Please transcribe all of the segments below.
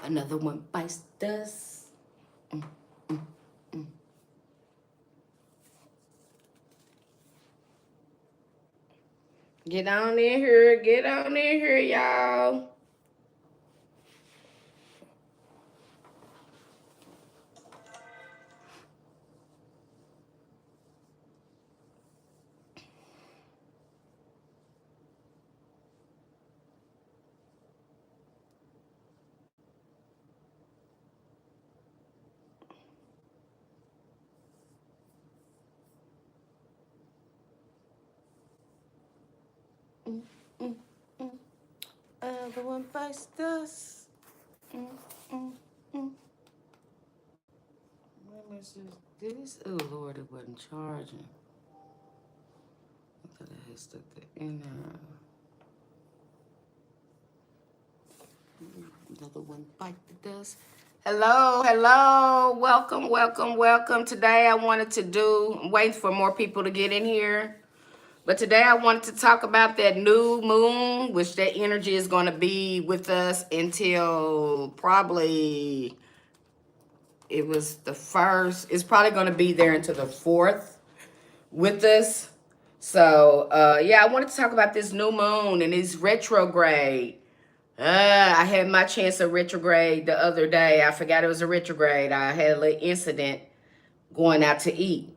Another one bites dust. Get on in here. Get on in here, y'all. Another one bites dust. What message this? Oh Lord, it wasn't charging. I thought I had stuck that in there. Another one bite the dust. Hello, hello. Welcome, welcome, welcome. Today I wanted to I'm waiting for more people to get in here. But today I wanted to talk about that new moon, which that energy is going to be with us until probably, it was the 1st. It's probably going to be there until the 4th with us. So, yeah, I wanted to talk about this new moon and this retrograde. I had my chance of retrograde the other day. I forgot it was a retrograde. I had a little incident going out to eat.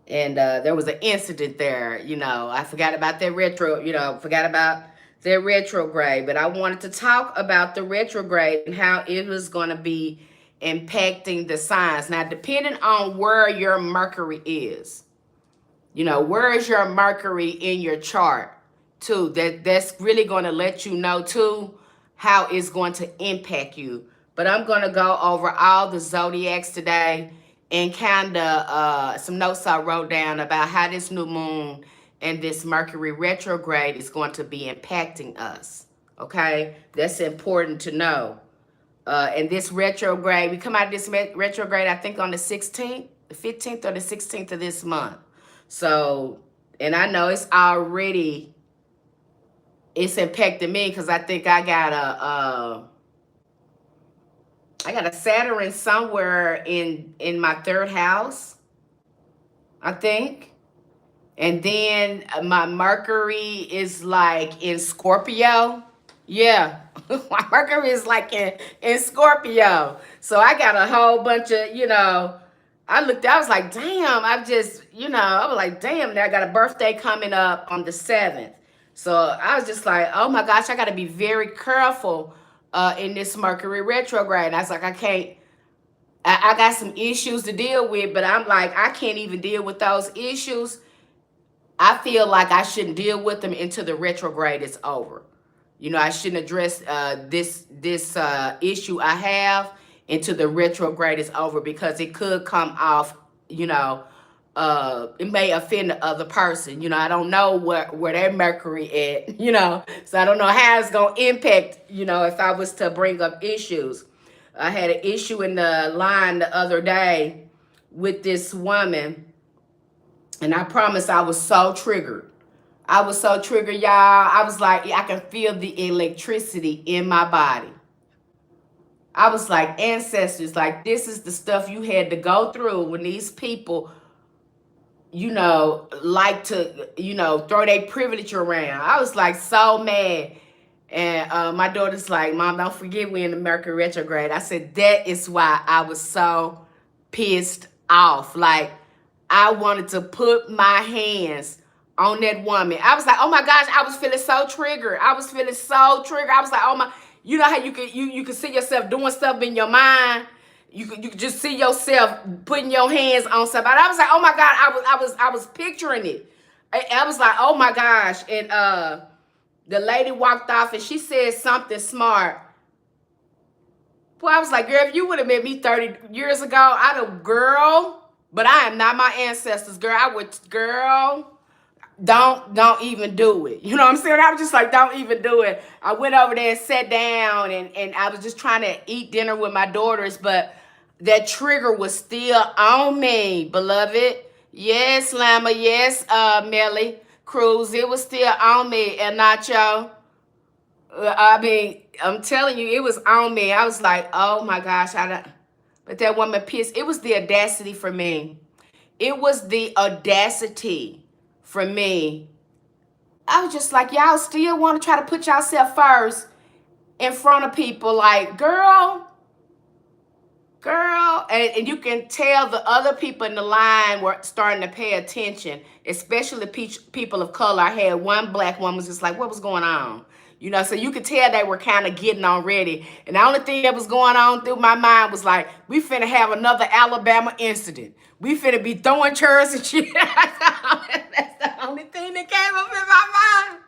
And there was an incident there, I forgot about that forgot about that retrograde. But I wanted to talk about the retrograde and how it was going to be impacting the signs. Now, depending on where your Mercury is, where is your Mercury in your chart, too? That's really going to let you know, too, how it's going to impact you. But I'm going to go over all the zodiacs today and kind of some notes I wrote down about how this new moon and this Mercury retrograde is going to be impacting us. Okay? That's important to know. And this retrograde, we come out of this retrograde, I think, on the 16th, the 15th or the 16th of this month. So, and I know it's impacting me because I think I got a Saturn somewhere in my 3rd house, I think. And then my Mercury is like in Scorpio. Yeah, my Mercury is like in Scorpio. So I got a whole bunch of, I was like, damn, I was like, damn, now I got a birthday coming up on the 7th. So I was just like, oh my gosh, I got to be very careful in this Mercury retrograde. And I was like, I got some issues to deal with, but I'm like, I can't even deal with those issues. I feel like I shouldn't deal with them until the retrograde is over. I shouldn't address this issue I have until the retrograde is over, because it could come off, it may offend the other person. I don't know where their Mercury at, so I don't know how it's going to impact, if I was to bring up issues. I had an issue in the line the other day with this woman, and I promise I was so triggered. I was so triggered, y'all. I was like, I can feel the electricity in my body. I was like, ancestors, like, this is the stuff you had to go through when these people, like to, throw their privilege around. I was like so mad. And my daughter's like, Mom, don't forget we in the Mercury retrograde. I said, that is why I was so pissed off. Like, I wanted to put my hands on that woman. I was like, oh my gosh, I was feeling so triggered. I was like, oh my, you know how you can see yourself doing stuff in your mind. You could just see yourself putting your hands on somebody. I was like, oh my God, I was picturing it. I was like, oh my gosh. And the lady walked off and she said something smart. Boy, I was like, girl, if you would have met me 30 years ago, I'd have, girl, but I am not my ancestors, girl. Don't even do it. You know what I'm saying? I was just like, don't even do it. I went over there and sat down, and I was just trying to eat dinner with my daughters, but that trigger was still on me, beloved. Yes, Lama. Yes, Melly Cruz. It was still on me, and Nacho. I mean, I'm telling you, it was on me. I was like, oh my gosh, I don't. But that woman pissed. It was the audacity for me. It was the audacity for me. I was just like, y'all still want to try to put yourself first in front of people. Like, girl, and you can tell the other people in the line were starting to pay attention, especially people of color. I had one black woman was just like, what was going on? You know, so you could tell they were kind of getting on ready. And the only thing that was going on through my mind was like, we finna have another Alabama incident. We finna be throwing chairs and shit. That's the only thing that came up in my mind.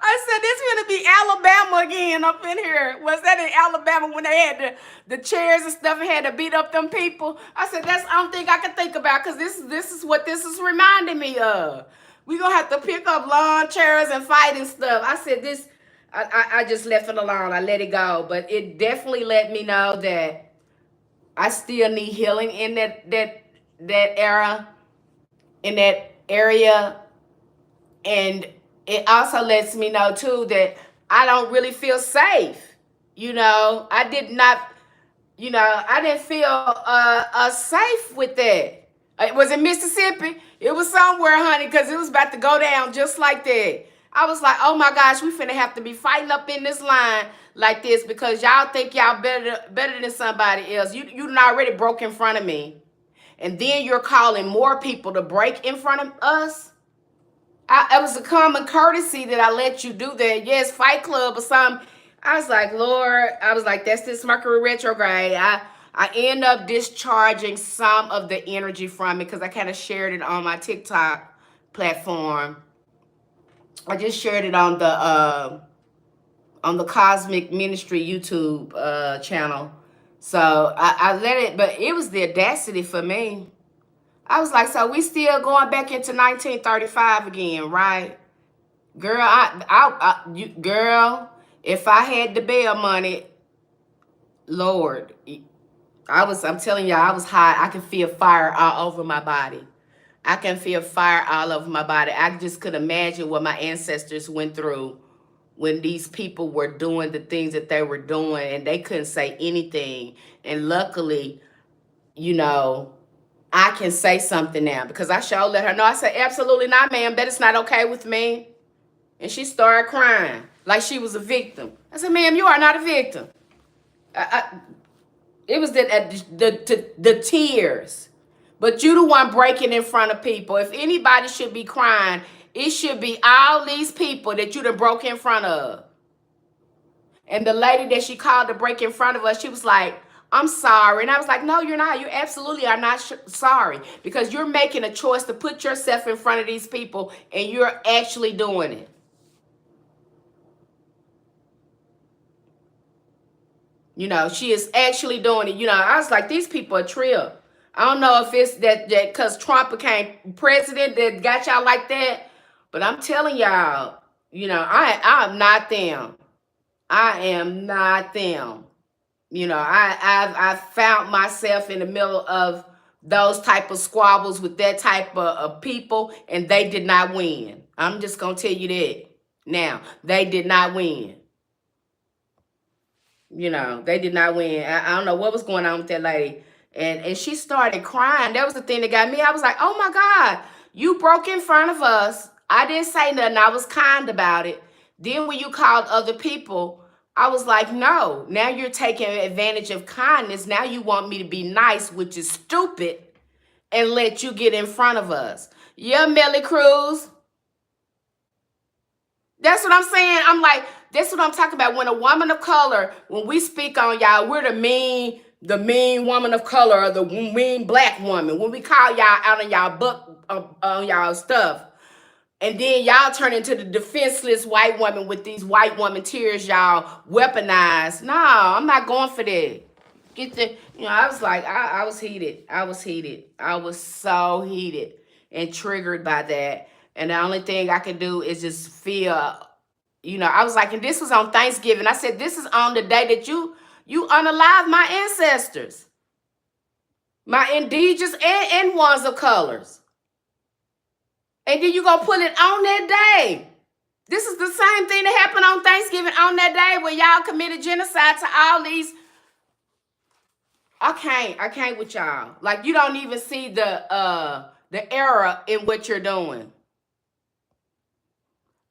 I said, this gonna be Alabama again up in here. Was that in Alabama when they had the chairs and stuff and had to beat up them people? I said, that's the only thing I can think about, because this is what this is reminding me of. We gonna have to pick up lawn chairs and fight and stuff. I said, I just left it alone. I let it go. But it definitely let me know that I still need healing in that era, in that area. And it also lets me know too that I don't really feel safe. You know, I did not, I didn't feel safe with that. It was in Mississippi. It was somewhere, honey, because it was about to go down just like that. I was like, oh my gosh, we finna have to be fighting up in this line like this because y'all think y'all better than somebody else. You done already broke in front of me. And then you're calling more people to break in front of us. It was a common courtesy that I let you do that. Yes, Fight Club or something. I was like, Lord, I was like, that's this Mercury retrograde. I end up discharging some of the energy from it because I kind of shared it on my TikTok platform. I just shared it on the Cosmic Ministry YouTube channel. So I let it, but it was the audacity for me. I was like, so we still going back into 1935 again, right? Girl, girl, if I had the bail money, Lord, I'm telling y'all, I was hot. I can feel fire all over my body. I can feel fire all over my body. I just could imagine what my ancestors went through when these people were doing the things that they were doing and they couldn't say anything. And luckily, I can say something now because I sure let her know. I said, absolutely not, ma'am. That is not okay with me. And she started crying like she was a victim. I said, ma'am, you are not a victim. It was the tears. But you the one breaking in front of people. If anybody should be crying, it should be all these people that you done broke in front of. And the lady that she called to break in front of us, she was like, I'm sorry. And I was like, no, you're not. You absolutely are not sorry because you're making a choice to put yourself in front of these people and you're actually doing it. She is actually doing it. I was like, these people are trill. I don't know if it's that because Trump became president that got y'all like that. But I'm telling y'all, I'm not them. I am not them. I've found myself in the middle of those type of squabbles with that type of people, and they did not win. I'm just gonna tell you that. Now, they did not win. They did not win. I don't know what was going on with that lady. And she started crying. That was the thing that got me. I was like, oh my God, you broke in front of us. I didn't say nothing. I was kind about it. Then when you called other people, I was like, no, now you're taking advantage of kindness. Now you want me to be nice, which is stupid, and let you get in front of us. Yeah, Melly Cruz. That's what I'm saying. I'm like, that's what I'm talking about. When a woman of color, when we speak on y'all, we're the mean woman of color or the mean black woman. When we call y'all out on y'all book, on y'all stuff. And then y'all turn into the defenseless white woman with these white woman tears y'all weaponize. No, I'm not going for that. I was like, I was heated. I was heated. I was so heated and triggered by that. And the only thing I could do is just feel, I was like, and this was on Thanksgiving. I said, this is on the day that you unalived my ancestors, my indigenous and ones of colors. And then you gonna put it on that day. This is the same thing that happened on Thanksgiving on that day where y'all committed genocide to all these. I can't with y'all. Like, you don't even see the error in what you're doing.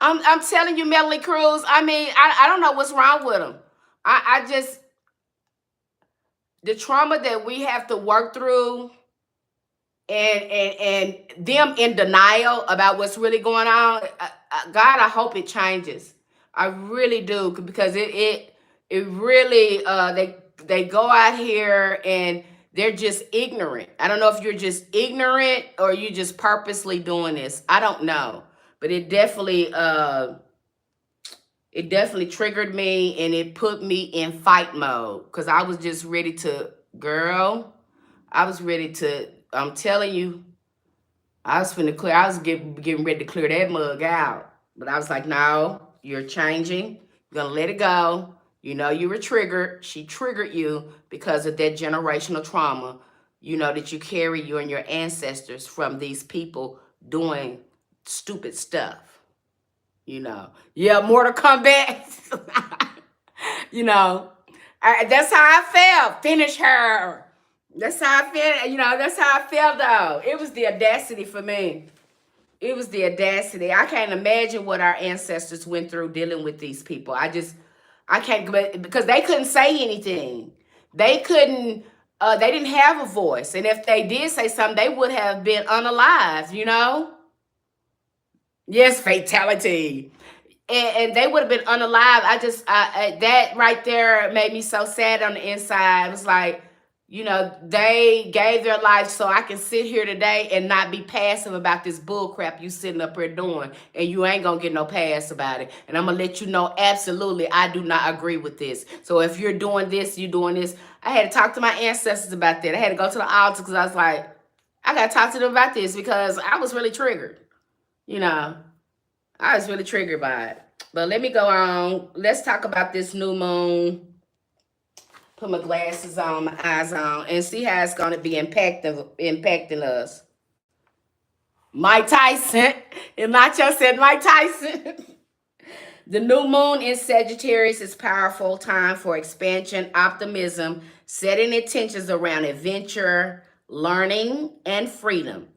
I'm telling you, Melanie Cruz. I mean, I don't know what's wrong with them. I just, the trauma that we have to work through, and them in denial about what's really going on. God, I hope it changes. I really do, because it really they go out here and they're just ignorant. I don't know if you're just ignorant or you just purposely doing this. I don't know, but it definitely triggered me, and it put me in fight mode, because I was just ready to, girl. I was ready to. I'm telling you, I was getting ready to clear that mug out. But I was like, no, you're changing. You're gonna let it go. You know you were triggered. She triggered you because of that generational trauma, that you carry, you and your ancestors, from these people doing stupid stuff. Yeah, Mortal Kombat. That's how I felt. Finish her. That's how I feel. That's how I felt, though. It was the audacity for me. It was the audacity. I can't imagine what our ancestors went through dealing with these people. I can't, because they couldn't say anything. They couldn't, they didn't have a voice. And if they did say something, they would have been unalive. Yes, fatality. And they would have been unalive. That right there made me so sad on the inside. It was like, they gave their life so I can sit here today and not be passive about this bull crap you sitting up here doing. And you ain't going to get no pass about it. And I'm going to let you know, absolutely, I do not agree with this. So if you're doing this, you're doing this. I had to talk to my ancestors about that. I had to go to the altar, because I was like, I got to talk to them about this, because I was really triggered. I was really triggered by it. But let me go on. Let's talk about this new moon. Put my glasses on, my eyes on, and see how it's going to be impacting us. Mike Tyson. And Nacho said Mike Tyson. The new moon in Sagittarius is a powerful time for expansion, optimism, setting intentions around adventure, learning, and freedom.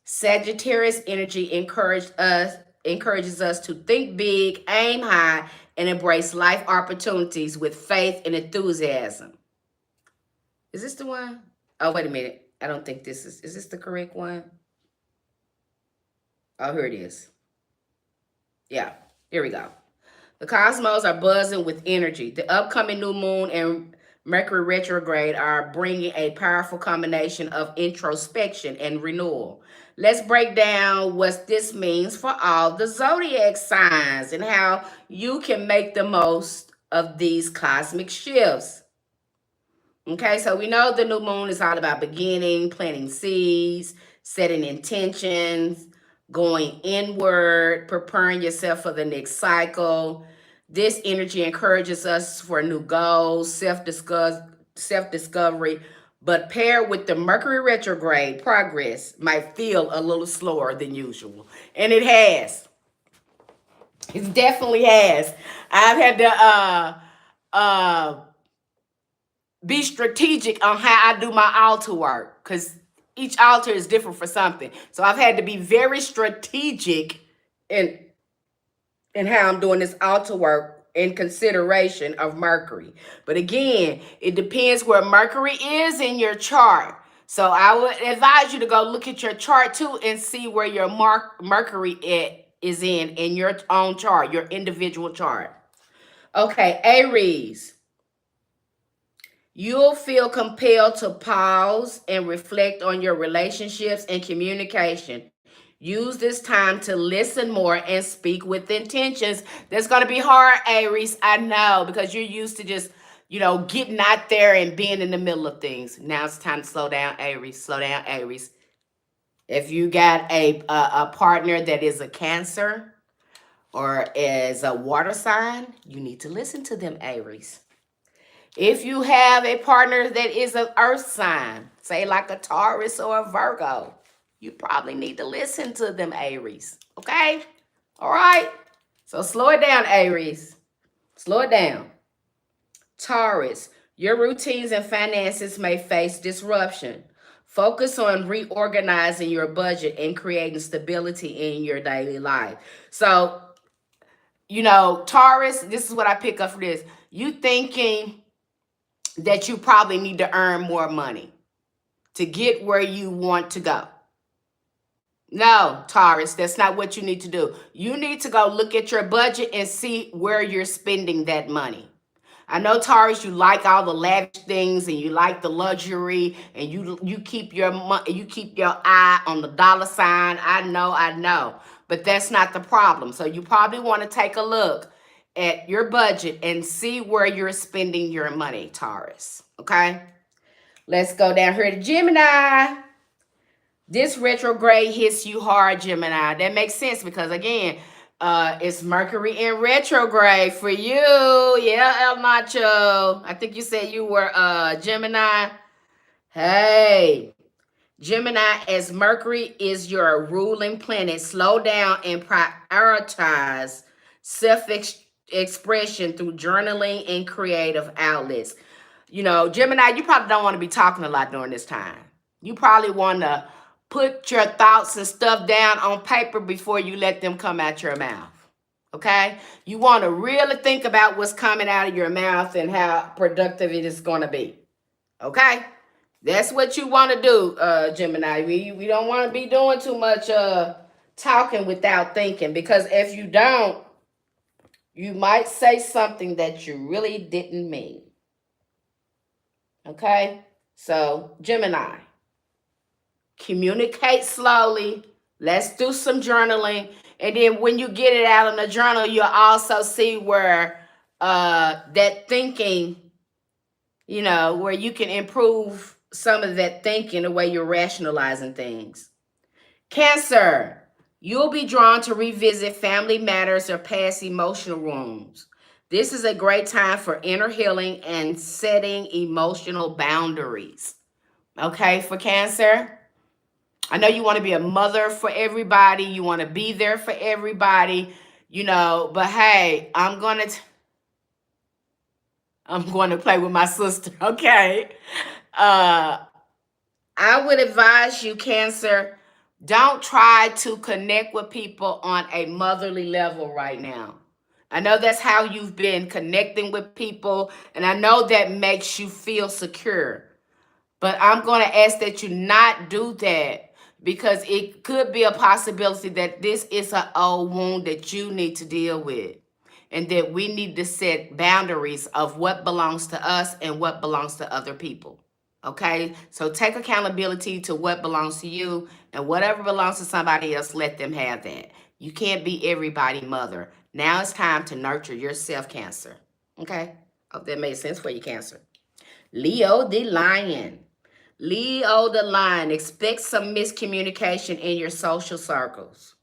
Sagittarius energy encourages us to think big, aim high, and embrace life opportunities with faith and enthusiasm. Is this the one? Oh, wait a minute. I don't think this is this the correct one? Oh, here it is. Yeah, here we go. The cosmos are buzzing with energy. The upcoming new moon and Mercury retrograde are bringing a powerful combination of introspection and renewal. Let's break down what this means for all the zodiac signs and how you can make the most of these cosmic shifts. Okay, so we know the new moon is all about beginning, planting seeds, setting intentions, going inward, preparing yourself for the next cycle. This energy encourages us for new goals, self-discovery, but paired with the Mercury retrograde, progress might feel a little slower than usual. And it has. It definitely has. I've had to be strategic on how I do my altar work, because each altar is different for something. So I've had to be very strategic in how I'm doing this altar work in consideration of Mercury. But again, it depends where Mercury is in your chart. So I would advise you to go look at your chart too and see where your Mercury is in your own chart, your individual chart. Okay, Aries. You'll feel compelled to pause and reflect on your relationships and communication. Use this time to listen more and speak with intentions. That's going to be hard, Aries. I know, because you're used to just, getting out there and being in the middle of things. Now it's time to slow down, Aries. Slow down, Aries. If you got a partner that is a Cancer or is a water sign, you need to listen to them, Aries. If you have a partner that is an earth sign, say like a Taurus or a Virgo, you probably need to listen to them, Aries. Okay? All right? So slow it down, Aries. Slow it down. Taurus, your routines and finances may face disruption. Focus on reorganizing your budget and creating stability in your daily life. So, Taurus, this is what I pick up for this. You thinking that you probably need to earn more money to get where you want to go. No, Taurus, that's not what you need to do. You need to go look at your budget and see where you're spending that money. I know, Taurus, you like all the lavish things and you like the luxury and you keep you keep your eye on the dollar sign. I know, but that's not the problem. So you probably want to take a look at your budget and see where you're spending your money, Taurus. Okay, let's go down here to Gemini. This retrograde hits you hard, Gemini. That makes sense because, again, it's Mercury in retrograde for you. Yeah, El Nacho. I think you said you were Gemini. Hey, Gemini, as Mercury is your ruling planet, slow down and prioritize self-expression through journaling and creative outlets. Gemini, you probably don't want to be talking a lot during this time. You probably want to put your thoughts and stuff down on paper before you let them come out your mouth. Okay? You want to really think about what's coming out of your mouth and how productive it is going to be. Okay? That's what you want to do, Gemini. We don't want to be doing too much talking without thinking, because if you don't, you might say something that you really didn't mean. Okay? So, Gemini, communicate slowly. Let's do some journaling. And then when you get it out in the journal, you'll also see where that thinking, where you can improve some of that thinking, the way you're rationalizing things. Cancer, you'll be drawn to revisit family matters or past emotional wounds. This is a great time for inner healing and setting emotional boundaries. Okay, for Cancer? I know you want to be a mother for everybody. You want to be there for everybody, but hey, I'm going to play with my sister, okay? I would advise you, Cancer, don't try to connect with people on a motherly level right now. I know that's how you've been connecting with people, and I know that makes you feel secure. But I'm going to ask that you not do that, because it could be a possibility that this is an old wound that you need to deal with, and that we need to set boundaries of what belongs to us and what belongs to other people. Okay? So take accountability to what belongs to you, and whatever belongs to somebody else, let them have that. You can't be everybody's mother. Now it's time to nurture yourself, Cancer. Okay? Hope that made sense for you, Cancer. Leo the Lion. Leo the Lion, expect some miscommunication in your social circles.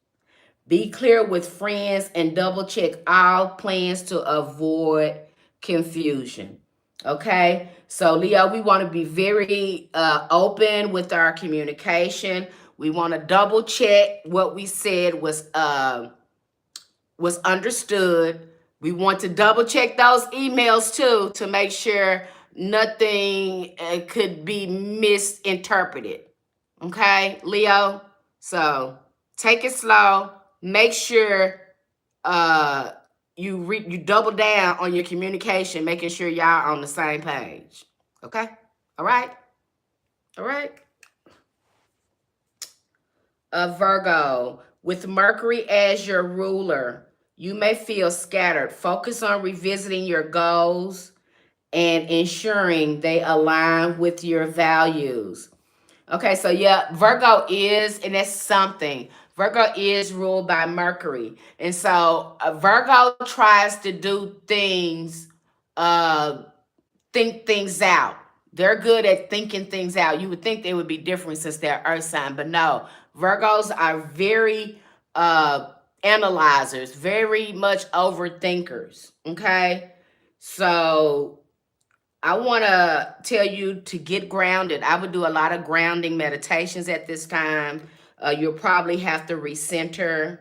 Be clear with friends and double check all plans to avoid confusion. Okay, so Leo, we want to be very open with our communication. We want to double check what we said was understood. We want to double check those emails too, to make sure nothing could be misinterpreted. Okay, Leo? So take it slow. Make sure you double down on your communication, making sure y'all on the same page. Okay? All right? All right? Virgo, with Mercury as your ruler, you may feel scattered. Focus on revisiting your goals and ensuring they align with your values. Okay, so yeah, Virgo is, and that's something. Virgo is ruled by Mercury. And so Virgo tries to do things, think things out. They're good at thinking things out. You would think they would be different since they're earth sign, but no. Virgos are very analyzers, very much overthinkers, okay? So I want to tell you to get grounded. I would do a lot of grounding meditations at this time. You'll probably have to recenter.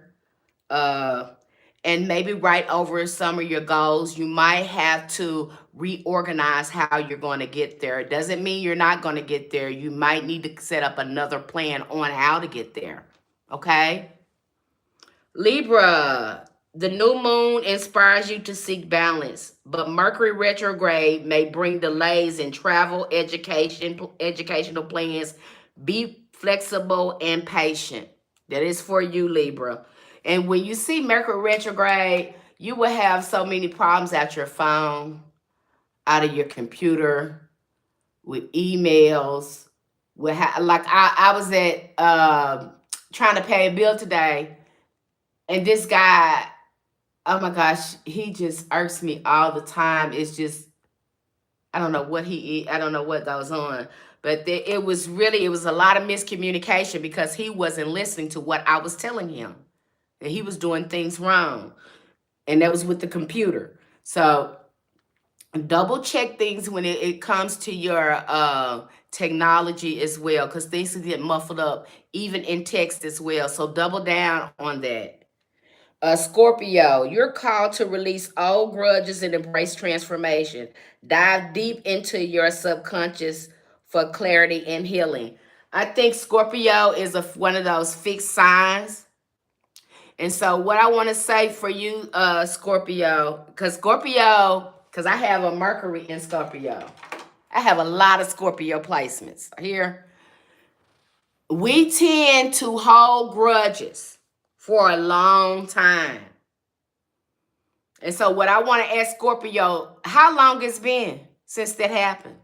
and maybe write over some of your goals. You might have to reorganize how you're going to get there. It doesn't mean you're not going to get there. You might need to set up another plan on how to get there. Okay? Libra, the new moon inspires you to seek balance, but Mercury retrograde may bring delays in travel, educational plans. Be flexible and patient. That is for you, Libra. And when you see Mercury retrograde, you will have so many problems at your phone, out of your computer, with emails. Like I was at trying to pay a bill today, and this guy, oh my gosh, he just irks me all the time. It's just, I don't know what I don't know what goes on. But it was a lot of miscommunication because he wasn't listening to what I was telling him. And he was doing things wrong. And that was with the computer. So double check things when it comes to your technology as well, because things can get muffled up, even in text as well. So double down on that. Scorpio, you're called to release old grudges and embrace transformation. Dive deep into your subconscious for clarity and healing. I think Scorpio is one of those fixed signs. And so what I want to say for you, Scorpio, because I have a Mercury in Scorpio. I have a lot of Scorpio placements here. We tend to hold grudges for a long time. And so what I want to ask Scorpio, how long it's been since that happened?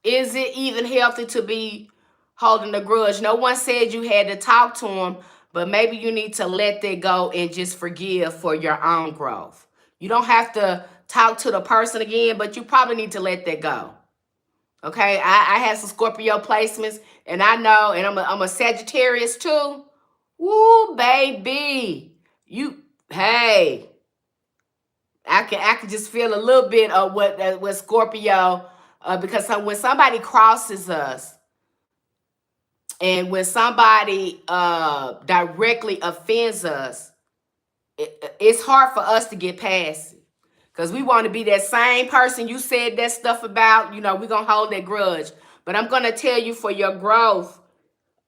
Is it even healthy to be holding a grudge? No one said you had to talk to him, but maybe you need to let that go and just forgive for your own growth. You don't have to talk to the person again, but you probably need to let that go. Okay, I have some Scorpio placements, and I know, and I'm a Sagittarius too. Woo, baby. Hey, I can just feel a little bit of what Scorpio, because when somebody crosses us, and when somebody directly offends us, it's hard for us to get past it. Because we want to be that same person you said that stuff about, we're going to hold that grudge. But I'm going to tell you, for your growth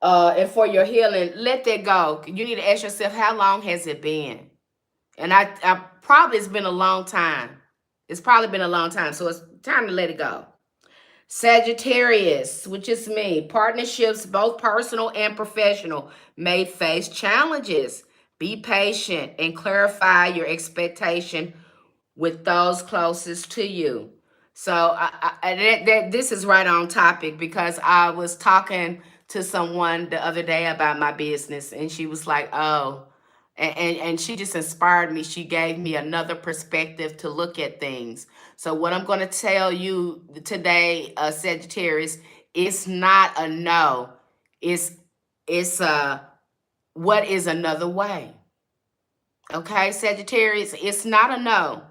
and for your healing, let that go. You need to ask yourself, how long has it been? And I probably, it's been a long time. It's probably been a long time. So it's time to let it go. Sagittarius, which is me, partnerships, both personal and professional, may face challenges. Be patient and clarify your expectation with those closest to you. So this is right on topic, because I was talking to someone the other day about my business, and she was like, oh, and she just inspired me. She gave me another perspective to look at things. So what I'm going to tell you today, Sagittarius, it's not a no. It's what is another way? Okay, Sagittarius, it's not a no.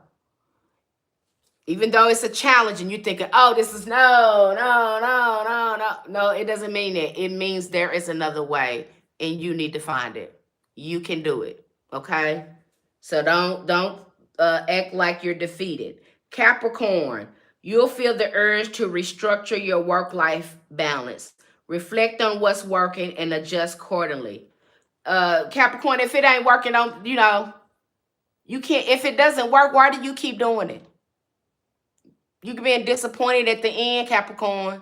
Even though it's a challenge and you're thinking, oh, this is no. No, it doesn't mean that. It means there is another way, and you need to find it. You can do it, okay? So don't act like you're defeated. Capricorn, you'll feel the urge to restructure your work-life balance. Reflect on what's working and adjust accordingly. Capricorn, if it ain't working, you can't. If it doesn't work, why do you keep doing it? You can be disappointed at the end, Capricorn.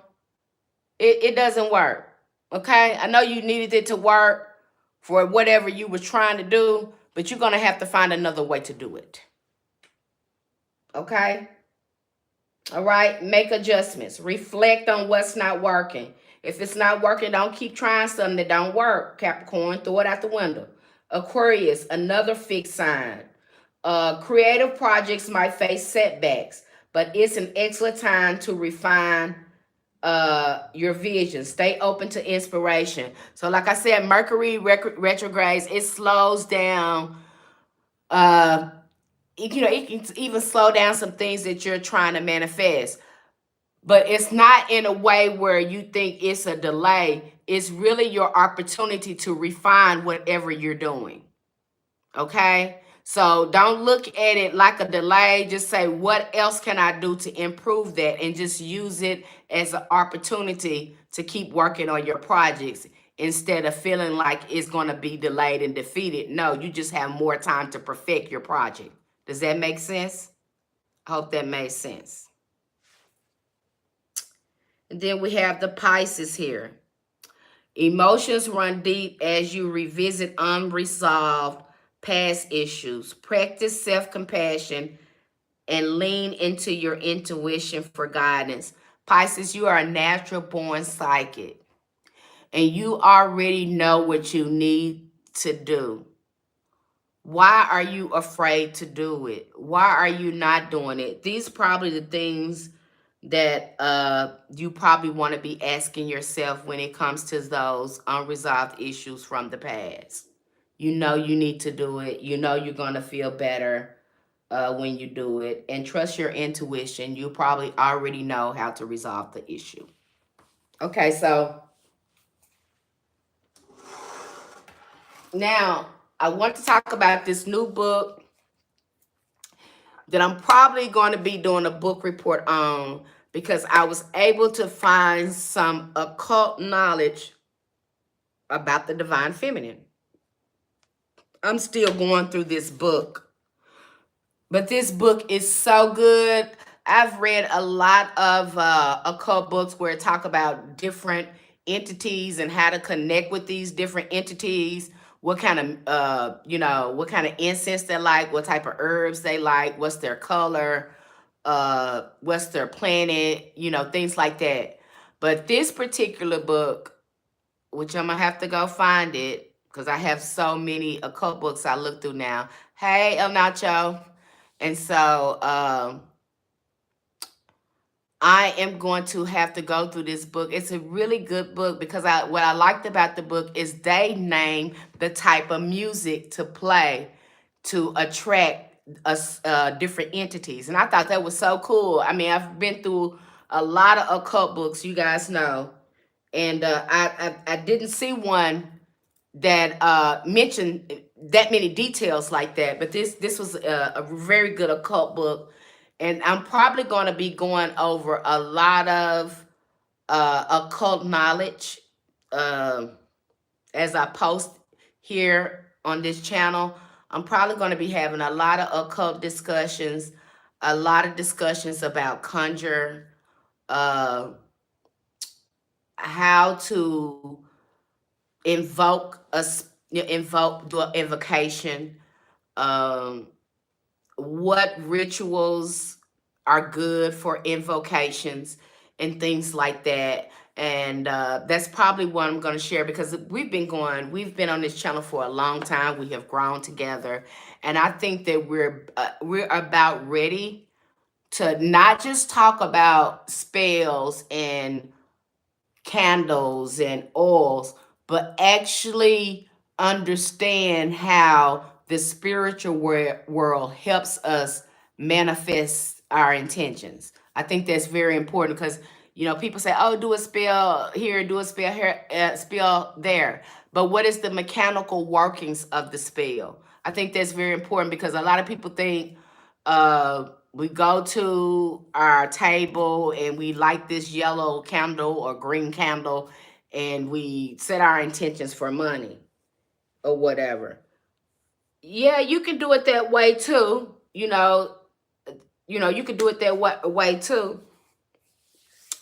It doesn't work. Okay? I know you needed it to work for whatever you were trying to do, but you're going to have to find another way to do it. Okay? All right? Make adjustments. Reflect on what's not working. If it's not working, don't keep trying something that don't work, Capricorn. Throw it out the window. Aquarius, another fixed sign. Creative projects might face setbacks, but it's an excellent time to refine your vision. Stay open to inspiration. So like I said, Mercury retrogrades, it slows down. It can even slow down some things that you're trying to manifest. But it's not in a way where you think it's a delay. It's really your opportunity to refine whatever you're doing. Okay? So don't look at it like a delay. Just say, what else can I do to improve that? And just use it as an opportunity to keep working on your projects instead of feeling like it's going to be delayed and defeated. No, you just have more time to perfect your project. Does that make sense? I hope that made sense. And then we have the Pisces here. Emotions run deep as you revisit unresolved past issues. Practice self compassion and lean into your intuition for guidance. Pisces, you are a natural born psychic and you already know what you need to do. Why are you afraid to do it? Why are you not doing it? These are probably the things that you probably want to be asking yourself when it comes to those unresolved issues from the past. You know you need to do it. You know you're going to feel better when you do it. And trust your intuition. You probably already know how to resolve the issue. Okay, so now I want to talk about this new book that I'm probably going to be doing a book report on because I was able to find some occult knowledge about the divine feminine. I'm still going through this book, but this book is so good. I've read a lot of occult books where it talk about different entities and how to connect with these different entities. What kind of what kind of incense they like, what type of herbs they like, what's their color, what's their planet, things like that. But this particular book, which I'm gonna have to go find it because I have so many occult books I look through now. Hey, El Nacho. And so I am going to have to go through this book. It's a really good book because what I liked about the book is they name the type of music to play to attract us different entities. And I thought that was so cool. I mean, I've been through a lot of occult books, you guys know. And I didn't see one that mentioned that many details like that. But this was a very good occult book, and I'm probably going to be going over a lot of occult knowledge as I post here on this channel. I'm probably going to be having a lot of occult discussions, a lot of discussions about conjure, uh, how to do an invocation, um, what rituals are good for invocations and things like that. And that's probably what I'm going to share because we've been on this channel for a long time. We have grown together, and I think that we're about ready to not just talk about spells and candles and oils, but actually understand how the spiritual world helps us manifest our intentions. I think that's very important because people say, "Oh, do a spell here, do a spell here, spell there." But what is the mechanical workings of the spell? I think that's very important because a lot of people think we go to our table and we light this yellow candle or green candle and we set our intentions for money or whatever. Yeah, you can do it that way too. You can do it that way too.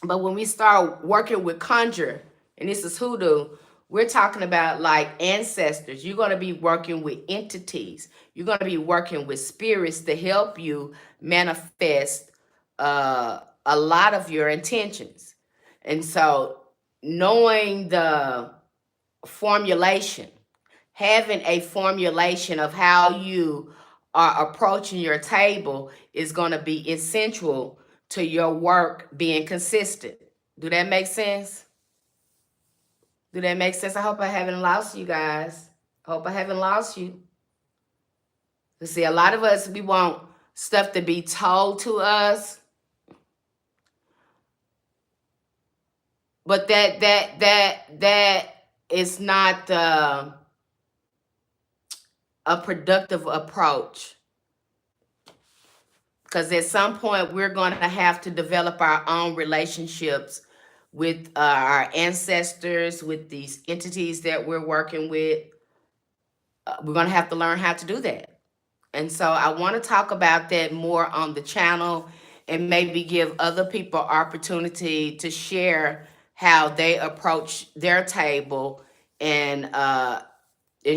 But when we start working with conjure, and this is hoodoo, we're talking about like ancestors. You're going to be working with entities. You're going to be working with spirits to help you manifest a lot of your intentions. And so knowing the formulation, having a formulation of how you are approaching your table is going to be essential to your work being consistent. Do that make sense? Do that make sense? I hope I haven't lost you guys. I hope I haven't lost you. You see, a lot of us, we want stuff to be told to us, but that is not a productive approach. Because at some point, we're going to have to develop our own relationships with our ancestors, with these entities that we're working with. We're going to have to learn how to do that. And so I want to talk about that more on the channel and maybe give other people opportunity to share how they approach their table and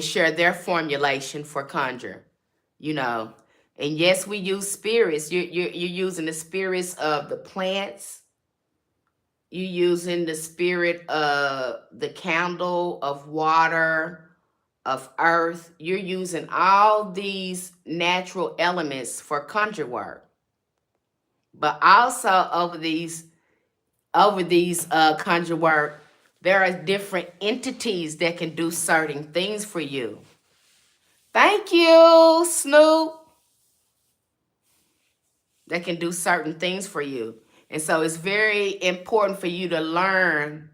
share their formulation for conjure, you know. And yes, we use spirits. You're using the spirits of the plants. You're using the spirit of the candle, of water, of earth. You're using all these natural elements for conjure work. But also over these conjure work, there are different entities that can do certain things for you. Thank you, Snoop. That can do certain things for you. And so it's very important for you to learn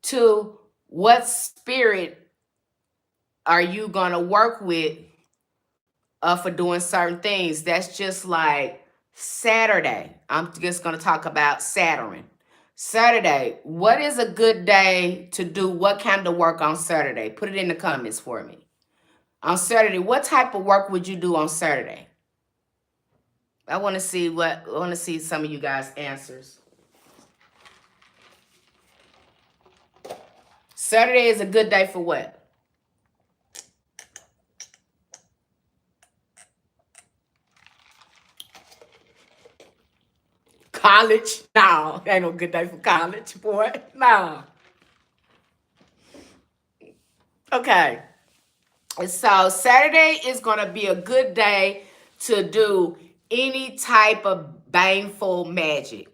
to what spirit are you going to work with for doing certain things. That's just like Saturday. I'm just going to talk about Saturn. Saturday, what is a good day to do what kind of work on Saturday? Put it in the comments for me. On Saturday, what type of work would you do on Saturday? I want to see some of you guys' answers. Saturday is a good day for what? College? No, ain't no good day for college, boy. No. Okay. So Saturday is going to be a good day to do any type of baneful magic,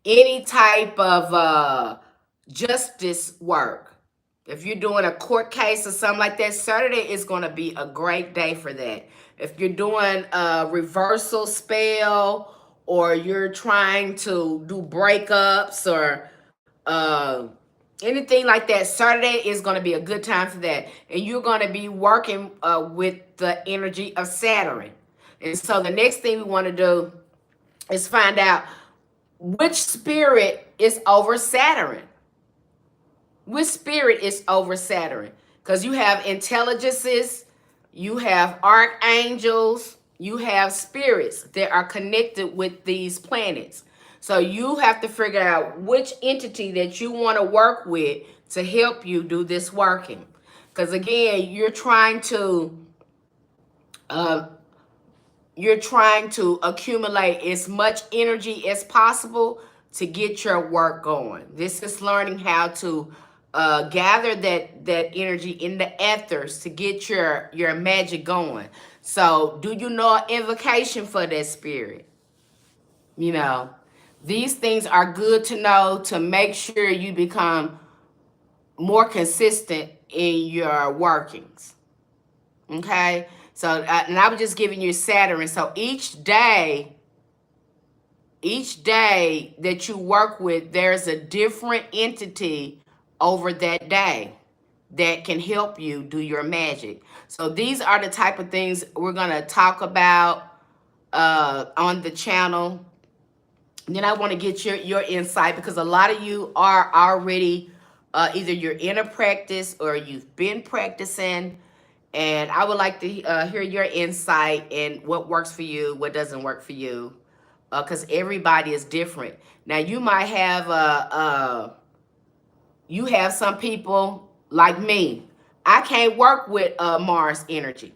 any type of justice work. If you're doing a court case or something like that, Saturday is going to be a great day for that. If you're doing a reversal spell or you're trying to do breakups or uh, anything like that, Saturday is going to be a good time for that. And you're going to be working with the energy of Saturn. And so the next thing we want to do is find out which spirit is over Saturn. Which spirit is over Saturn? Because you have intelligences, you have archangels, you have spirits that are connected with these planets. So you have to figure out which entity that you want to work with to help you do this working. Because again, you're trying to accumulate as much energy as possible to get your work going. This is learning how to gather that energy in the ethers to get your magic going. So do you know an invocation for that spirit? You know, these things are good to know to make sure you become more consistent in your workings. Okay? So, and I was just giving you Saturn. So each day that you work with, there's a different entity over that day that can help you do your magic. So these are the type of things we're going to talk about on the channel. And then I want to get your insight, because a lot of you are already either you're in a practice or you've been practicing. And I would like to hear your insight and what works for you, what doesn't work for you, because everybody is different. Now, you might have you have some people like me. I can't work with Mars energy.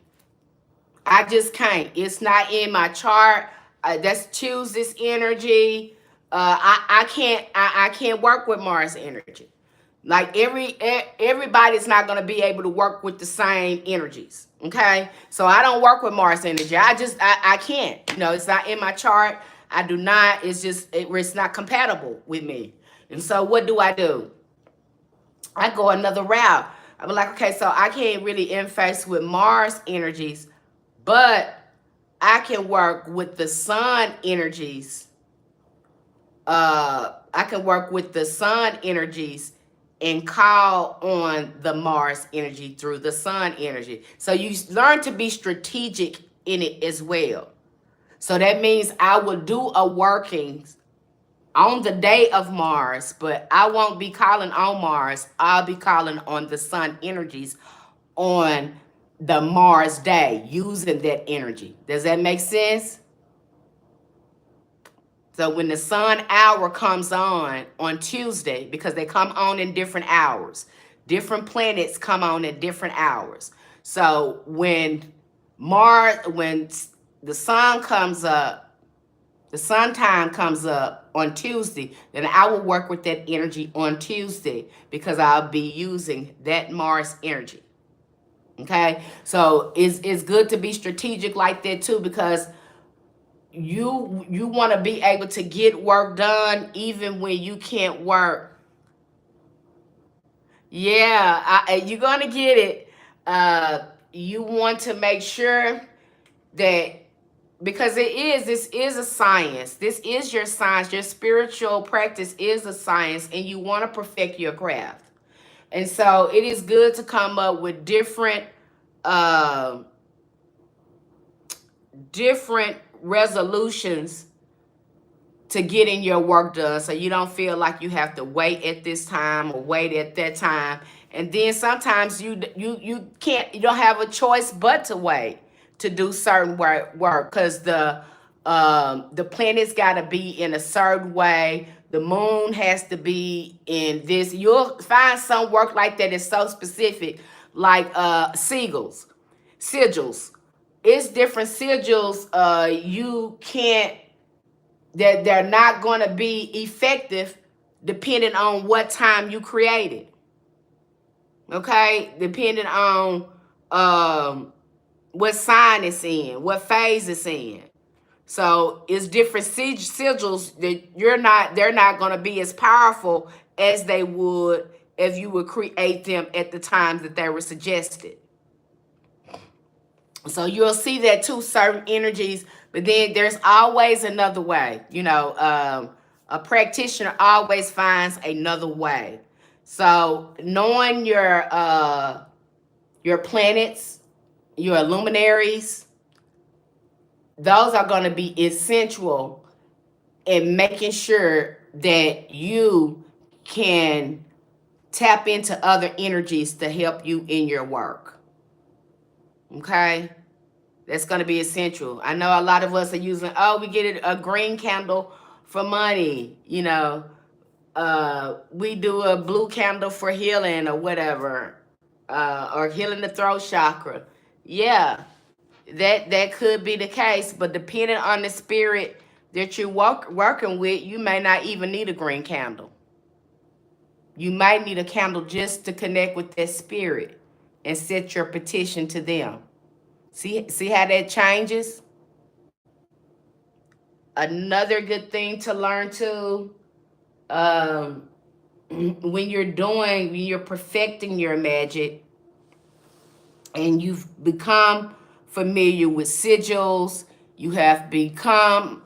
I just can't. It's not in my chart. That's choose this energy. I can't work with Mars energy. Like everybody's not gonna be able to work with the same energies. Okay, so I don't work with Mars energy. I can't. You know, it's not in my chart. I do not. It's just it's not compatible with me. And so what do? I go another route. I'm like, okay, so I can't really interface with Mars energies, but I can work with the sun energies. I can work with the sun energies and call on the Mars energy through the sun energy. So you learn to be strategic in it as well. So that means I will do a working on the day of Mars, but I won't be calling on Mars. I'll be calling on the sun energies on the Mars day using that energy. Does that make sense? So when the sun hour comes on Tuesday, because they come on in different hours, different planets come on in different hours. So when the sun comes up, the sun time comes up on Tuesday, then I will work with that energy on Tuesday because I'll be using that Mars energy. Okay, so it's good to be strategic like that too, because you want to be able to get work done even when you can't work. Yeah, you're gonna get it. You want to make sure that, because this is a science. This is your science. Your spiritual practice is a science, and you want to perfect your craft. And so it is good to come up with uh, different resolutions to getting your work done, so you don't feel like you have to wait at this time or wait at that time. And then sometimes you can't, you don't have a choice but to wait to do certain work because the planets got to be in a certain way. The moon has to be in this. You'll find some work like that is so specific, like sigils. It's different sigils. You can't, that they're not going to be effective depending on what time you created. Okay, depending on what sign it's in, what phase it's in. So it's different sigils that they're not going to be as powerful as they would if you would create them at the times that they were suggested. So you'll see that too, certain energies, but then there's always another way. A practitioner always finds another way. So knowing your planets, your luminaries, those are going to be essential in making sure that you can tap into other energies to help you in your work. Okay? That's going to be essential. I know a lot of us are using, we get a green candle for money. We do a blue candle for healing or whatever, or healing the throat chakra. Yeah, that could be the case, but depending on the spirit that you're working with, you may not even need a green candle. You might need a candle just to connect with that spirit and set your petition to them. See how that changes? Another good thing to learn too, when you're perfecting your magic and you've become familiar with sigils, you have become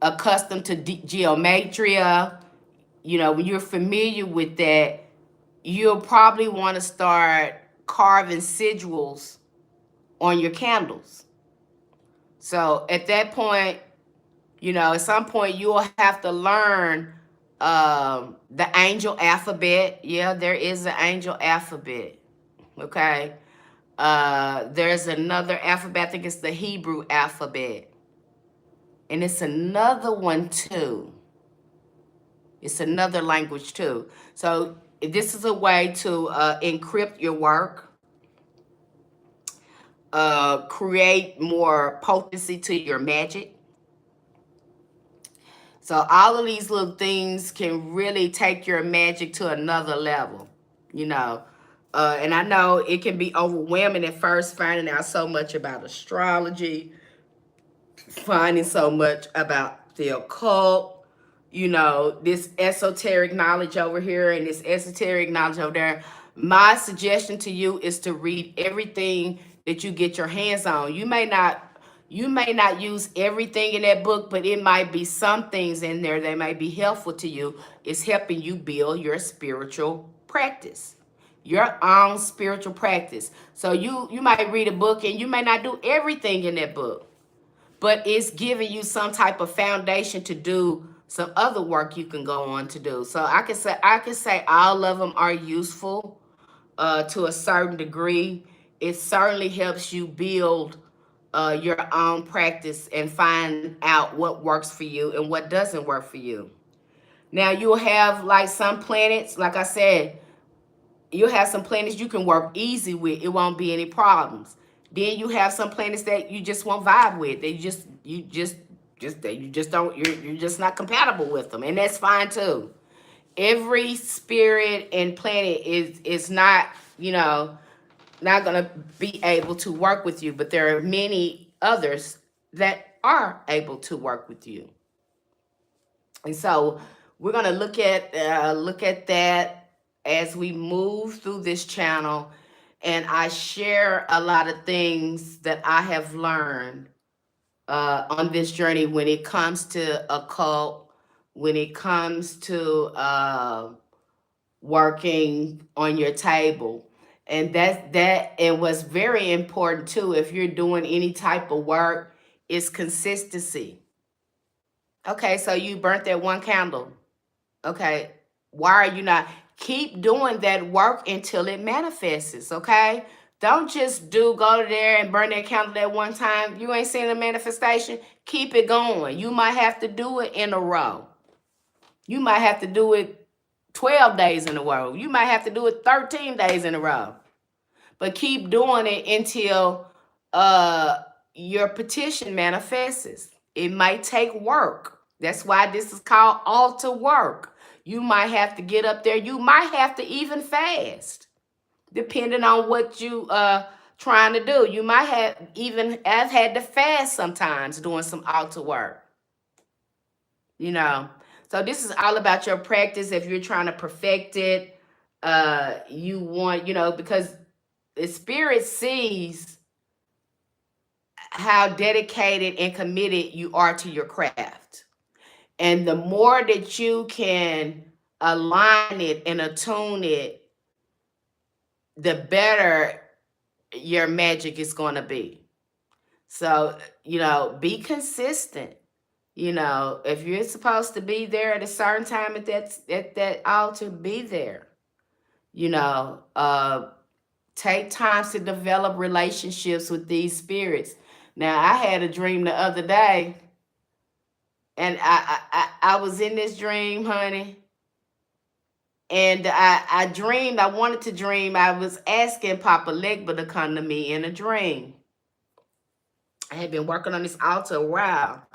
accustomed to geometria. When you're familiar with that, you'll probably want to start carving sigils on your candles. So at that point, at some point you'll have to learn the angel alphabet. Yeah, there is an angel alphabet. Okay. There's another alphabet. I think it's the Hebrew alphabet. And it's another one too. It's another language too. So this is a way to encrypt your work, create more potency to your magic. So all of these little things can really take your magic to another level, and I know it can be overwhelming at first, finding out so much about astrology, finding so much about the occult, this esoteric knowledge over here and this esoteric knowledge over there. My suggestion to you is to read everything that you get your hands on. You may not You may not use everything in that book, but it might be some things in there that might be helpful to you. It's helping you build your spiritual practice, your own spiritual practice. So you might read a book and you may not do everything in that book, but it's giving you some type of foundation to do some other work you can go on to do. So I can say all of them are useful to a certain degree. It certainly helps you build your own practice and find out what works for you and what doesn't work for you. Now you'll have like some planets, like I said, you'll have some planets you can work easy with. It won't be any problems. Then you have some planets that you just won't vibe with. You just don't. You're just not compatible with them, and that's fine too. Every spirit and planet is not, not gonna be able to work with you, but there are many others that are able to work with you. And so we're gonna look at that as we move through this channel, and I share a lot of things that I have learned on this journey when it comes to occult, when it comes to working on your table. And that and what's very important too, if you're doing any type of work, is consistency. Okay, so you burnt that one candle. Okay, why are you not? Keep doing that work until it manifests, okay? Don't just go there and burn that candle that one time. You ain't seen a manifestation. Keep it going. You might have to do it in a row. You might have to do it 12 days in a row. You might have to do it 13 days in a row. But keep doing it until uh, your petition manifests. It might take work. That's why this is called altar work. You might have to get up there. You might have to even fast, depending on what you trying to do. You might have even have had to fast sometimes doing some altar work. You know. So this is all about your practice. If you're trying to perfect it, you want, because the spirit sees how dedicated and committed you are to your craft. And the more that you can align it and attune it, the better your magic is going to be. So, be consistent. If you're supposed to be there at a certain time at that altar, be there. You know, take time to develop relationships with these spirits. Now, I had a dream the other day, and I was in this dream, honey, and I dreamed. I wanted to dream. I was asking Papa Legba to come to me in a dream. I had been working on this altar a while,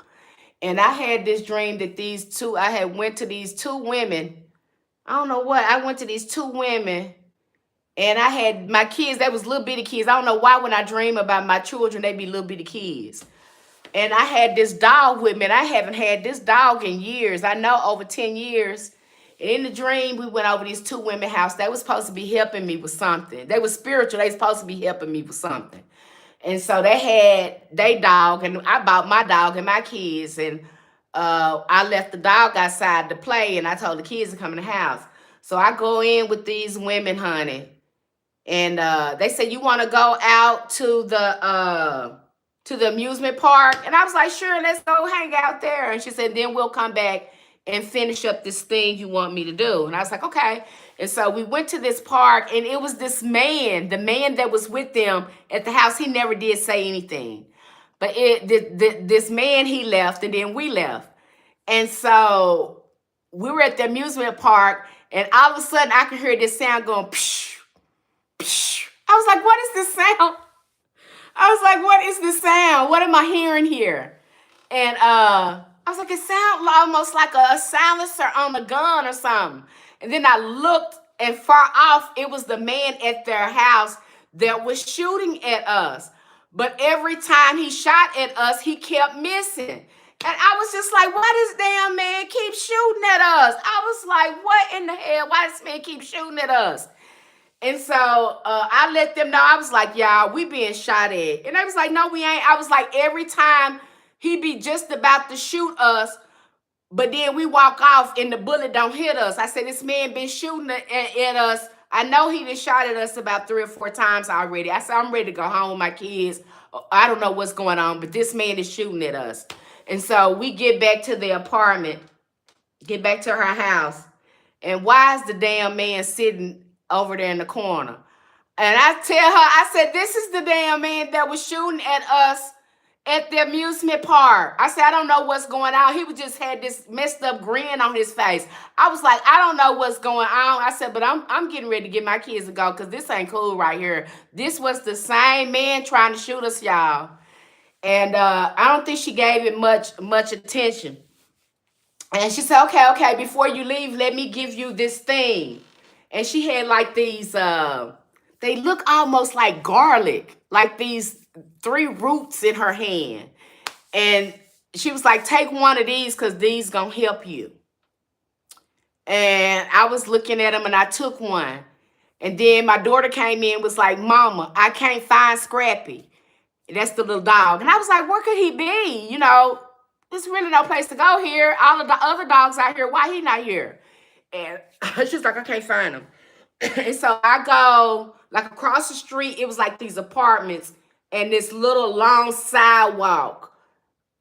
and I had this dream that I had went to these two women. I don't know what. I went to these two women, and I had my kids. They was little bitty kids. I don't know why when I dream about my children, they be little bitty kids. And I had this dog with me, and I haven't had this dog in years. I know over 10 years. And in the dream, we went over these two women house. They was supposed to be helping me with something. They were spiritual. They was supposed to be helping me with something. And so they had their dog, and I bought my dog and my kids, and I left the dog outside to play, and I told the kids to come in the house. So I go in with these women, honey, and they said, "You want to go out to the amusement park?" And I was like, "Sure, let's go hang out there." And she said, "Then we'll come back and finish up this thing you want me to do." And I was like, "Okay." And so we went to this park, and it was this man, the man that was with them at the house. He never did say anything, but this man, he left, and then we left. And so we were at the amusement park, and all of a sudden I could hear this sound going, psh, psh. I was like, "What is this sound?" I was like, "What is this sound? What am I hearing here?" And I was like, "It sounds almost like a silencer on a gun or something." And then I looked, and far off, it was the man at their house that was shooting at us. But every time he shot at us, he kept missing. And I was just like, "Why this damn man keep shooting at us?" I was like, "What in the hell? Why does this man keep shooting at us?" And so I let them know. I was like, y'all, we being shot at. And they was like, no, we ain't. I was like, every time he be just about to shoot us, but then we walk off and the bullet don't hit us. I said, this man been shooting at us. I know he done shot at us about 3 or 4 times already. I said, I'm ready to go home with my kids. I don't know what's going on, but this man is shooting at us. And so we get back to the apartment, get back to her house. And why is the damn man sitting over there in the corner? And I tell her, I said, this is the damn man that was shooting at us at the amusement park. I said, I don't know what's going on. He just had this messed up grin on his face. I was like, I don't know what's going on. I said, but I'm getting ready to get my kids to go because this ain't cool right here. This was the same man trying to shoot us, y'all. And I don't think she gave it much attention. And she said, okay, before you leave, let me give you this thing. And she had like these, they look almost like garlic, like these 3 roots in her hand. And she was like, take one of these because these gonna help you. And I was looking at them and I took one. And then my daughter came in and was like, Mama, I can't find Scrappy. That's the little dog. And I was like, where could he be? You know, there's really no place to go here. All of the other dogs out here, why he not here? And she's like, I can't find him. And so I go like across the street. It was like these apartments and this little long sidewalk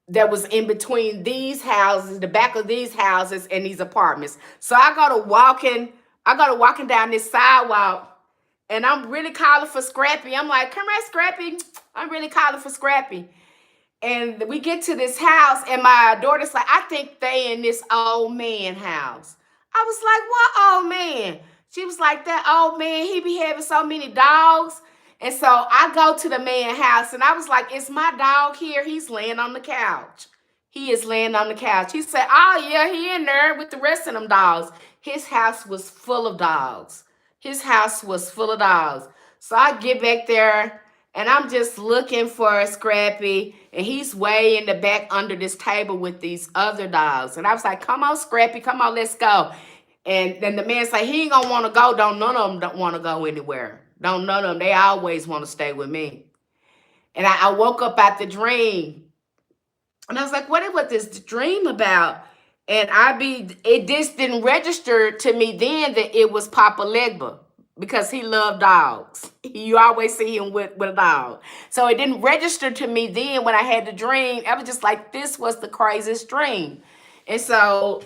that was in between these houses, the back of these houses and these apartments. So I go to walking down this sidewalk and I'm really calling for Scrappy. I'm like, come here, Scrappy. I'm really calling for Scrappy. And we get to this house and my daughter's like, I think they in this old man house. I was like, what old man? She was like, that old man, he be having so many dogs. And so I go to the man's house and I was like, is my dog here? He's laying on the couch. He is laying on the couch. He said, oh yeah, he in there with the rest of them dogs. His house was full of dogs. His house was full of dogs. So I get back there and I'm just looking for Scrappy. And he's way in the back under this table with these other dogs. And I was like, come on, Scrappy, come on, let's go. And then the man said, he ain't gonna want to go. None of them don't want to go anywhere. None of them. They always want to stay with me. And I woke up out the dream. And I was like, what was this dream about? And it just didn't register to me then that it was Papa Legba because he loved dogs. You always see him with a dog. So it didn't register to me then when I had the dream. I was just like, this was the craziest dream. And so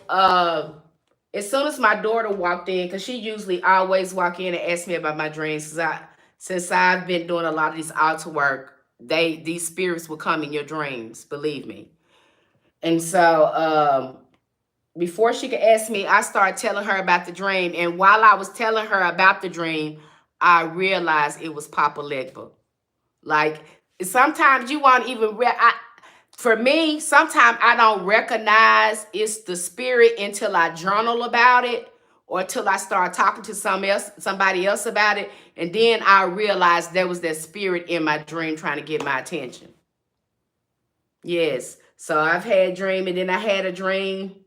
as soon as my daughter walked in, because she usually always walk in and ask me about my dreams, since I've been doing a lot of these altar work, these spirits will come in your dreams, believe me. And so before she could ask me, I started telling her about the dream. And while I was telling her about the dream, I realized it was Papa Legba. Like, sometimes you won't even for me, sometimes I don't recognize it's the spirit until I journal about it or until I start talking to somebody else about it. And then I realized there was that spirit in my dream trying to get my attention. Yes. So I've had a dream, and then I had a dream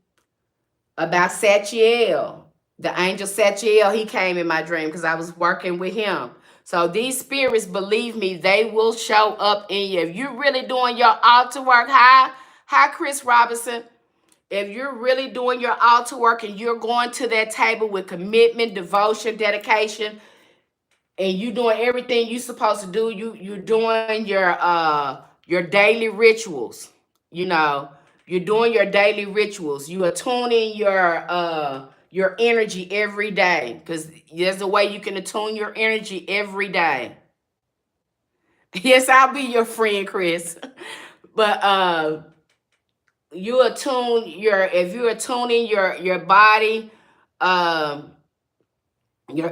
about Satchiel. The angel Satchiel, he came in my dream because I was working with him. So these spirits, believe me, they will show up in you. If you're really doing your altar work, hi, Chris Robinson. If you're really doing your altar work and you're going to that table with commitment, devotion, dedication, and you doing everything you're supposed to do, you're doing your daily rituals. You know, you're doing your daily rituals. You are tuning your energy every day, because there's a way you can attune your energy every day. Yes, I'll be your friend, Chris. But you attune if you're attuning your body, your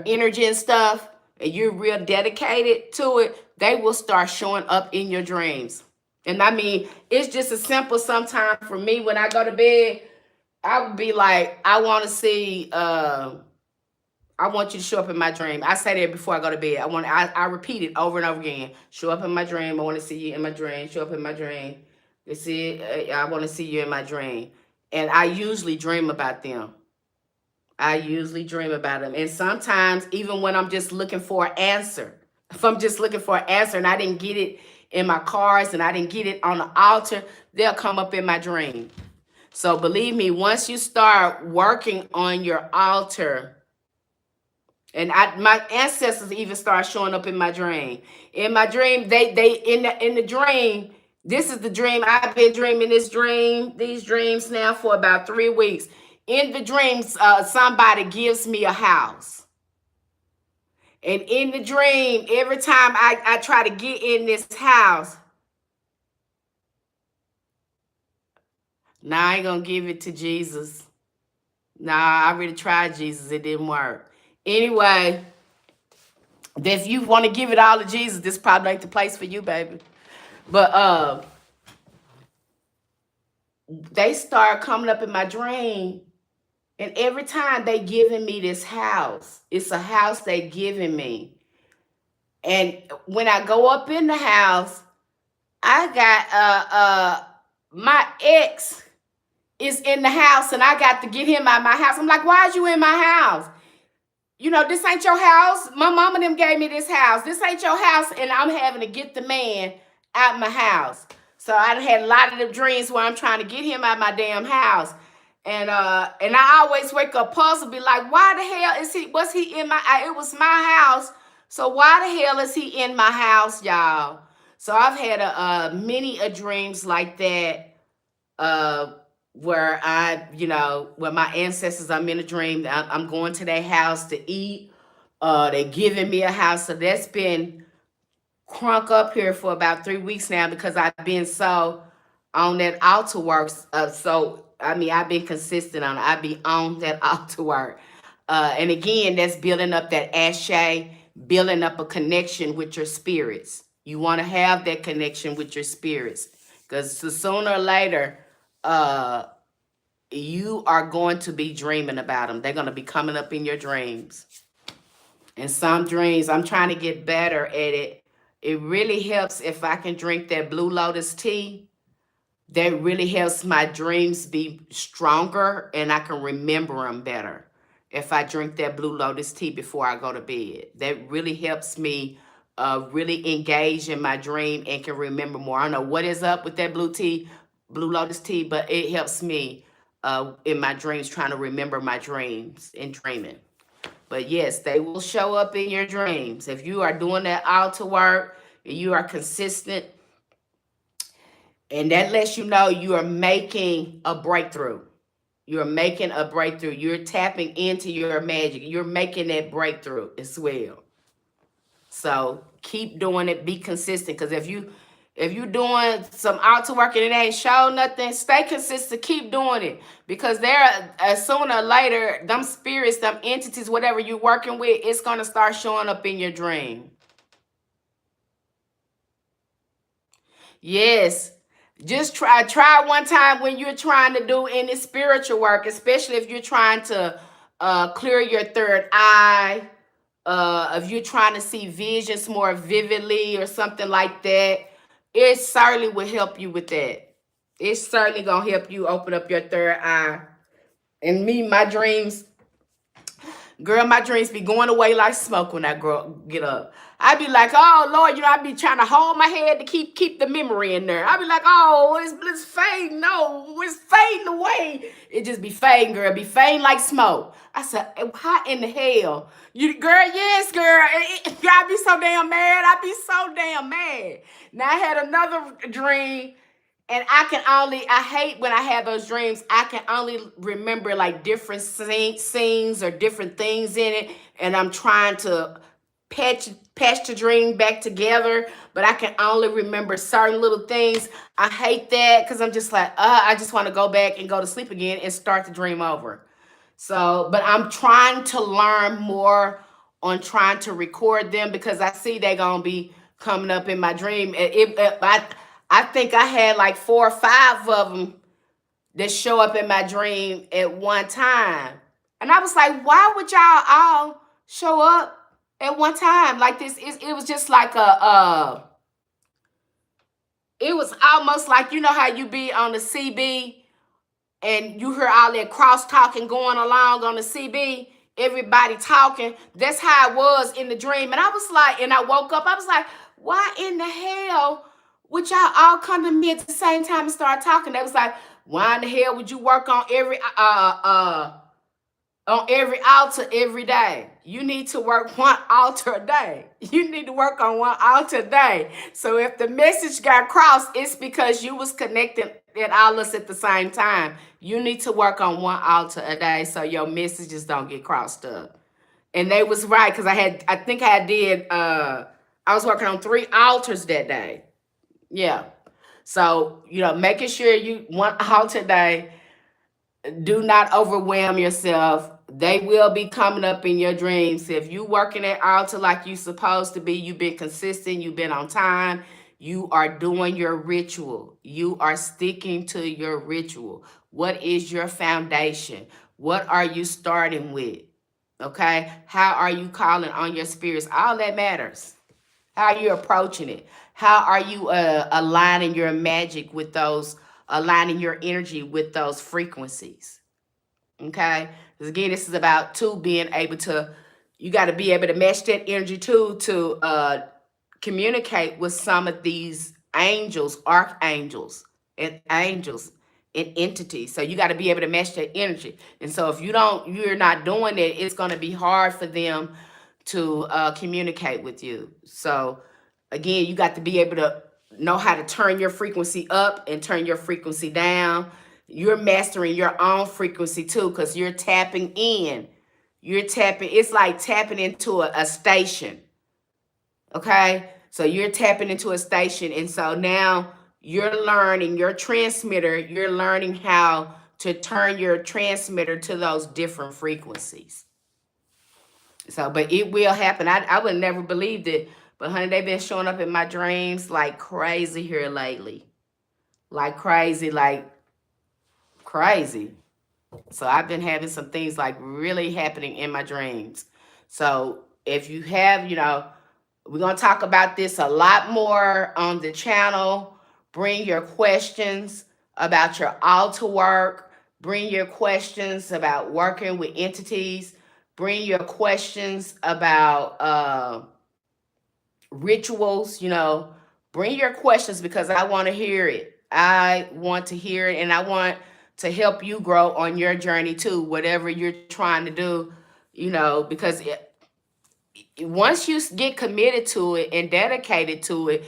energy and stuff, and you're real dedicated to it, they will start showing up in your dreams. And I mean, it's just as simple sometimes for me when I go to bed. I would be like, I want you to show up in my dream. I say that before I go to bed. I repeat it over and over again. Show up in my dream. I want to see you in my dream. Show up in my dream. You see, I want to see you in my dream. And I usually dream about them. I usually dream about them. And sometimes, even when I'm just looking for an answer, if I'm just looking for an answer and I didn't get it in my cards and I didn't get it on the altar, they'll come up in my dream. So believe me, once you start working on your altar, and my ancestors even start showing up in my dream. In my dream, they in the dream. This is the dream. I've been dreaming these dreams now for about 3 weeks. In the dreams, somebody gives me a house. And in the dream, every time I try to get in this house, now I ain't gonna give it to Jesus. Nah, I already tried Jesus. It didn't work. Anyway, if you want to give it all to Jesus, this probably ain't the place for you, baby. But they start coming up in my dream, and every time they giving me this house, it's a house they giving me. And when I go up in the house, I got my ex is in the house, and I got to get him out of my house. I'm like, why is you in my house? You know, this ain't your house. My mama them gave me this house. This ain't your house, and I'm having to get the man out my house. So I had a lot of the dreams where I'm trying to get him out my damn house. And I always wake up puzzled, be like, why the hell was he in it was my house. So why the hell is he in my house, y'all? So I've had many dreams like that, where where my ancestors, I'm in a dream, I'm going to their house to eat. They giving me a house. So that's been crunk up here for about 3 weeks now, because I've been so on that altar work. I've been consistent on it. I be on that altar work. And again, that's building up that ashe, building up a connection with your spirits. You want to have that connection with your spirits, because sooner or later, you are going to be dreaming about them. They're going to be coming up in your dreams. And some dreams, I'm trying to get better at it. It really helps if I can drink that blue lotus tea. That really helps my dreams be stronger, and I can remember them better if I drink that blue lotus tea before I go to bed. That really helps me really engage in my dream and can remember more. I don't know what is up with that blue lotus tea, but it helps me in my dreams, trying to remember my dreams and dreaming. But yes, they will show up in your dreams. If you are doing that altar work and you are consistent, and that lets you know you are making a breakthrough. You're making a breakthrough. You're tapping into your magic. You're making that breakthrough as well. So keep doing it. Be consistent. Because if you're doing some altar work and it ain't show nothing, stay consistent. Keep doing it. Because sooner or later, them spirits, them entities, whatever you're working with, it's going to start showing up in your dream. Yes. Just try one time when you're trying to do any spiritual work, especially if you're trying to clear your third eye, if you're trying to see visions more vividly or something like that. It certainly will help you with that. It's certainly gonna help you open up your third eye. And my dreams, girl, my dreams be going away like smoke when I get up. I be like, oh Lord, I be trying to hold my head to keep the memory in there. I be like, oh, it's fading. No, it's fading away. It just be fading, girl. Be fading like smoke. I said, how in the hell? Girl, yes, girl. I be so damn mad. I be so damn mad. Now I had another dream. And I hate when I have those dreams. I can only remember like different scenes or different things in it. And I'm trying to patch the dream back together. But I can only remember certain little things. I hate that, because I'm just like, I just want to go back and go to sleep again and start the dream over. So, but I'm trying to learn more on trying to record them, because I see they're going to be coming up in my dream. I think I had like 4 or 5 of them that show up in my dream at one time. And I was like, why would y'all all show up at one time like this? It was just like it was almost like, you know how you be on the CB and you hear all that cross talking going along on the CB, everybody talking. That's how it was in the dream. And I was like, and I woke up, I was like, why in the hell would y'all all come to me at the same time and start talking? They was like, why in the hell would you work on every altar every day? You need to work one altar a day. You need to work on one altar a day. So if the message got crossed, it's because you was connecting at all us at the same time. You need to work on one altar a day so your messages don't get crossed up. And they was right, because I was working on 3 altars that day. Yeah. So, making sure you one altar a day. Do not overwhelm yourself. They will be coming up in your dreams. If you working at altar like you supposed to be, you've been consistent, you've been on time, you are doing your ritual. You are sticking to your ritual. What is your foundation? What are you starting with? Okay? How are you calling on your spirits? All that matters. How are you approaching it? How are you aligning your magic with those, aligning your energy with those frequencies? Okay? Because again, this is about being able to, you got to be able to match that energy to communicate with some of these angels, archangels, and angels and entities. So you got to be able to match that energy. And so if you're not doing it, it's going to be hard for them to communicate with you. So again, you got to be able to know how to turn your frequency up and turn your frequency down. You're mastering your own frequency too, because you're tapping in. It's like tapping into a station. Okay? So you're tapping into a station. And so now you're learning you're learning how to turn your transmitter to those different frequencies. So, but it will happen. I would never believed it. But honey, they've been showing up in my dreams like crazy here lately. Like crazy. So I've been having some things like really happening in my dreams. So if you have, we're going to talk about this a lot more on the channel. Bring your questions about your altar work. Bring your questions about working with entities. Bring your questions about rituals, bring your questions, because I want to hear it. I want to hear it, and I want to help you grow on your journey too, whatever you're trying to do, because once you get committed to it and dedicated to it,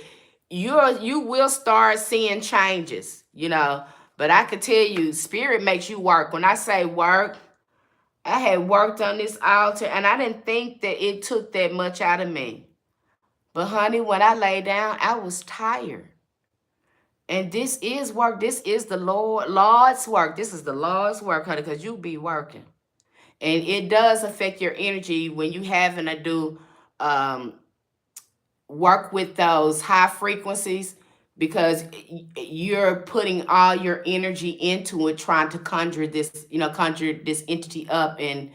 you will start seeing changes, But I could tell you, spirit makes you work. When I say work, I had worked on this altar, and I didn't think that it took that much out of me. But honey, when I lay down, I was tired. And this is work. This is the Lord's work. This is the Lord's work, honey, because you be working. And it does affect your energy when you having to do work with those high frequencies, because you're putting all your energy into it, trying to conjure this entity up and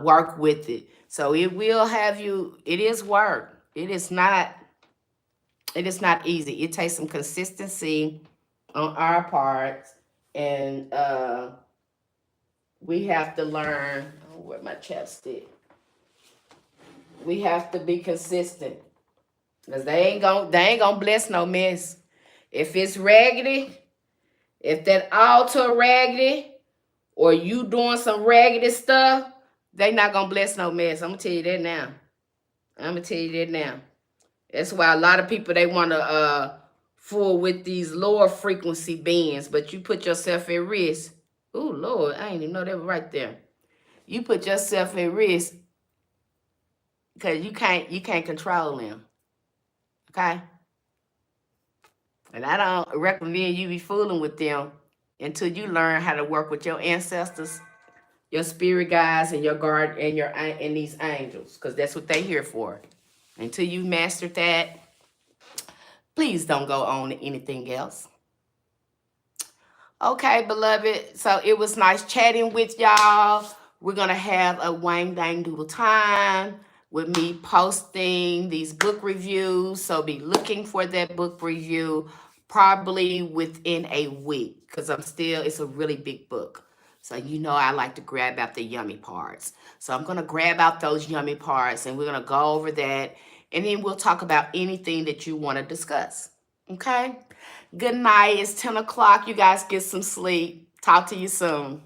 work with it. So it will have you, it is work. It is not easy. It takes some consistency on our parts, and we have to learn. Oh, where's my chapstick? We have to be consistent, because they ain't gonna bless no mess. If it's raggedy, if that altar raggedy, or you doing some raggedy stuff, they not gonna bless no mess. I'm gonna tell you that now. That's why a lot of people, they want to fool with these lower frequency beings, but you put yourself at risk. Oh Lord, I didn't even know that was right there. You put yourself at risk because you can't control them. Okay? And I don't recommend you be fooling with them until you learn how to work with your ancestors, your spirit guides, and your guard, and these angels, because that's what they're here for. Until you mastered that, please don't go on to anything else. Okay, beloved. So it was nice chatting with y'all. We're going to have a Wang Dang Doodle time with me posting these book reviews. So be looking for that book review probably within a week, because it's a really big book. So I like to grab out the yummy parts. So I'm going to grab out those yummy parts and we're going to go over that. And then we'll talk about anything that you want to discuss. Okay? Good night. It's 10 o'clock. You guys get some sleep. Talk to you soon.